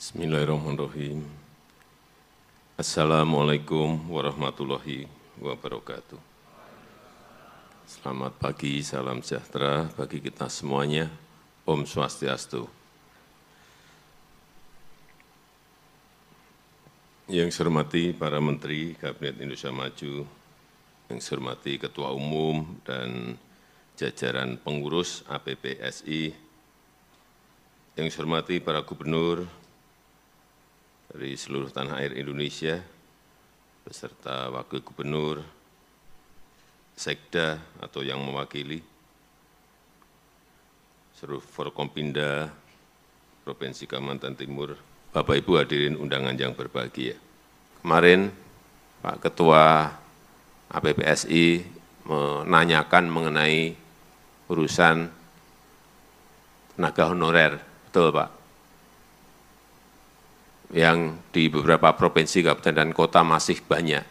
Bismillahirrahmanirrahim. Assalamualaikum warahmatullahi wabarakatuh. Selamat pagi, salam sejahtera bagi kita semuanya. Om Swastiastu. Yang saya hormati para Menteri Kabinet Indonesia Maju, yang saya hormati Ketua Umum dan jajaran pengurus APPSI, yang saya hormati para gubernur dari seluruh tanah air Indonesia, beserta wakil gubernur, sekda atau yang mewakili, seluruh Forkompinda, Provinsi Kalimantan Timur, Bapak Ibu hadirin undangan yang berbahagia. Kemarin Pak Ketua APPSI menanyakan mengenai urusan tenaga honorer, betul Pak? Yang di beberapa provinsi, kabupaten, dan kota masih banyak.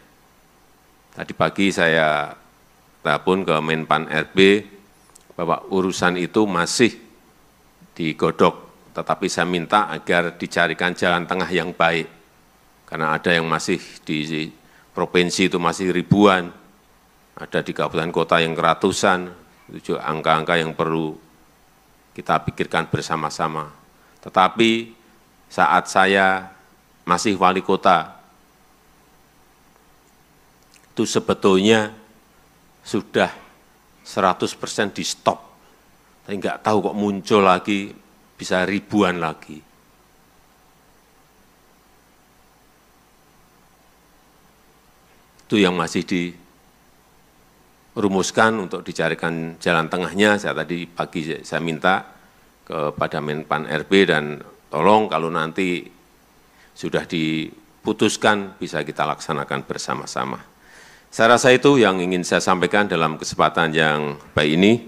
Tadi pagi saya telepon ke Menpan RB bahwa urusan itu masih digodok, tetapi saya minta agar dicarikan jalan tengah yang baik. Karena ada yang masih di provinsi itu masih ribuan, ada di kabupaten kota yang ratusan, itu juga angka-angka yang perlu kita pikirkan bersama-sama. Tetapi saat saya masih wali kota, itu sebetulnya sudah 100% di stop. Tapi nggak tahu kok muncul lagi, bisa ribuan lagi. Itu yang masih dirumuskan untuk dicarikan jalan tengahnya. Tadi pagi saya minta kepada Menpan RB dan tolong kalau nanti sudah diputuskan bisa kita laksanakan bersama-sama. Saya rasa itu yang ingin saya sampaikan dalam kesempatan yang baik ini.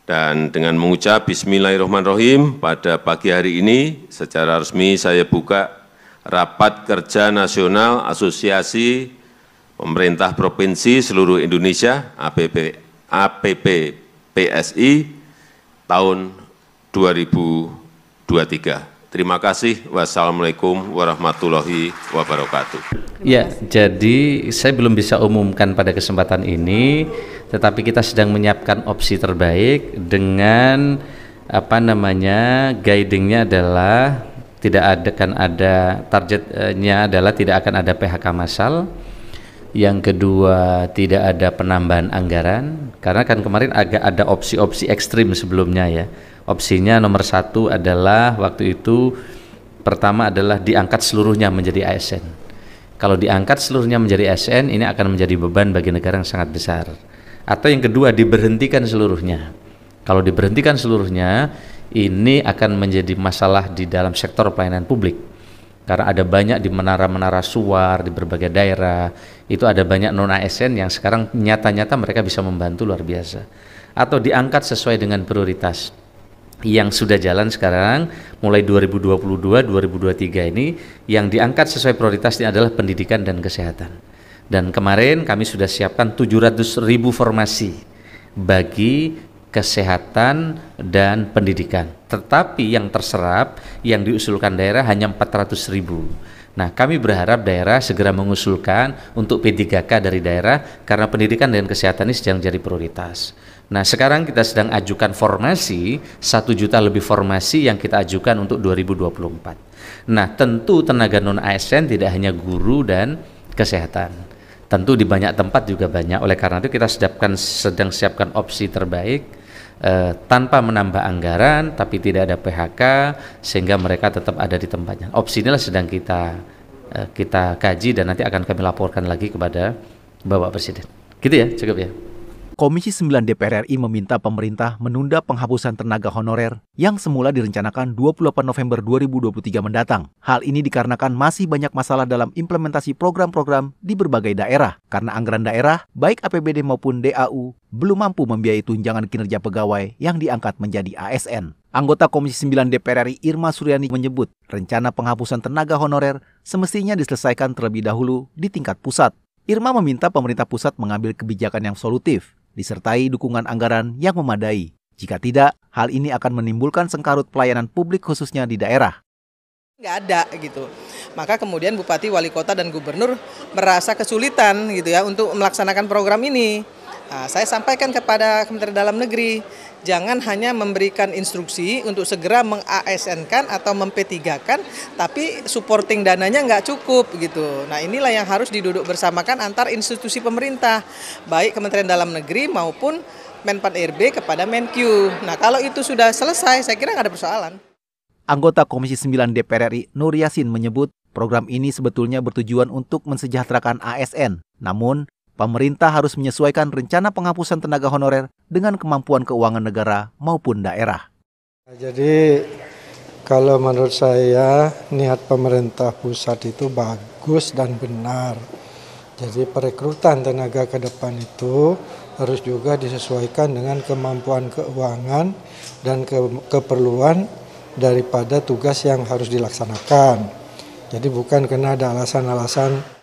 Dan dengan mengucap Bismillahirrahmanirrahim, pada pagi hari ini secara resmi saya buka Rapat Kerja Nasional Asosiasi Pemerintah Provinsi Seluruh Indonesia APPPSI tahun 2023. Terima kasih. Wassalamualaikum warahmatullahi wabarakatuh. Ya, jadi saya belum bisa umumkan pada kesempatan ini, tetapi kita sedang menyiapkan opsi terbaik dengan guidingnya adalah targetnya adalah tidak akan ada PHK massal. Yang kedua, tidak ada penambahan anggaran, karena kan kemarin agak ada opsi-opsi ekstrim sebelumnya ya. Opsinya nomor 1 adalah waktu itu pertama adalah diangkat seluruhnya menjadi ASN. Kalau diangkat seluruhnya menjadi ASN, ini akan menjadi beban bagi negara yang sangat besar. Atau yang kedua, diberhentikan seluruhnya. Kalau diberhentikan seluruhnya, ini akan menjadi masalah di dalam sektor pelayanan publik. Karena ada banyak di menara-menara suar di berbagai daerah, itu ada banyak non-ASN yang sekarang nyata-nyata mereka bisa membantu luar biasa. Atau diangkat sesuai dengan prioritas yang sudah jalan sekarang, mulai 2022-2023 ini, yang diangkat sesuai prioritasnya adalah pendidikan dan kesehatan. Dan kemarin kami sudah siapkan 700.000 formasi bagi kesehatan dan pendidikan. Tetapi yang terserap, yang diusulkan daerah hanya 400.000. Nah, kami berharap daerah segera mengusulkan untuk P3K dari daerah, karena pendidikan dan kesehatan ini sedang jadi prioritas. Nah, sekarang kita sedang ajukan formasi, 1 juta lebih formasi yang kita ajukan untuk 2024. Nah, tentu tenaga non-ASN tidak hanya guru dan kesehatan. Tentu di banyak tempat juga banyak. Oleh karena itu kita sedang siapkan opsi terbaik, tanpa menambah anggaran, tapi tidak ada PHK, sehingga mereka tetap ada di tempatnya. Opsi inilah sedang kita kaji dan nanti akan kami laporkan lagi kepada Bapak Presiden. Gitu ya, cukup ya. Komisi 9 DPR RI meminta pemerintah menunda penghapusan tenaga honorer yang semula direncanakan 28 November 2023 mendatang. Hal ini dikarenakan masih banyak masalah dalam implementasi program-program di berbagai daerah, karena anggaran daerah, baik APBD maupun DAU, belum mampu membiayai tunjangan kinerja pegawai yang diangkat menjadi ASN. Anggota Komisi 9 DPR RI Irma Suryani menyebut, rencana penghapusan tenaga honorer semestinya diselesaikan terlebih dahulu di tingkat pusat. Irma meminta pemerintah pusat mengambil kebijakan yang solutif, disertai dukungan anggaran yang memadai. Jika tidak, hal ini akan menimbulkan sengkarut pelayanan publik khususnya di daerah. Nggak ada gitu. Maka kemudian Bupati, Wali Kota, dan Gubernur merasa kesulitan gitu ya untuk melaksanakan program ini. Nah, saya sampaikan kepada Kementerian Dalam Negeri, jangan hanya memberikan instruksi untuk segera meng-ASN-kan atau mem-P3-kan, tapi supporting dananya nggak cukup gitu. Nah, inilah yang harus diduduk bersamakan antar institusi pemerintah, baik Kementerian Dalam Negeri maupun Menpan RB kepada Menkyu. Nah, kalau itu sudah selesai, saya kira nggak ada persoalan. Anggota Komisi 9 DPR RI Nur Yassin menyebut program ini sebetulnya bertujuan untuk mensejahterakan ASN. Namun, pemerintah harus menyesuaikan rencana penghapusan tenaga honorer dengan kemampuan keuangan negara maupun daerah. Jadi, kalau menurut saya niat pemerintah pusat itu bagus dan benar. Jadi perekrutan tenaga ke depan itu harus juga disesuaikan dengan kemampuan keuangan dan keperluan daripada tugas yang harus dilaksanakan. Jadi bukan karena ada alasan-alasan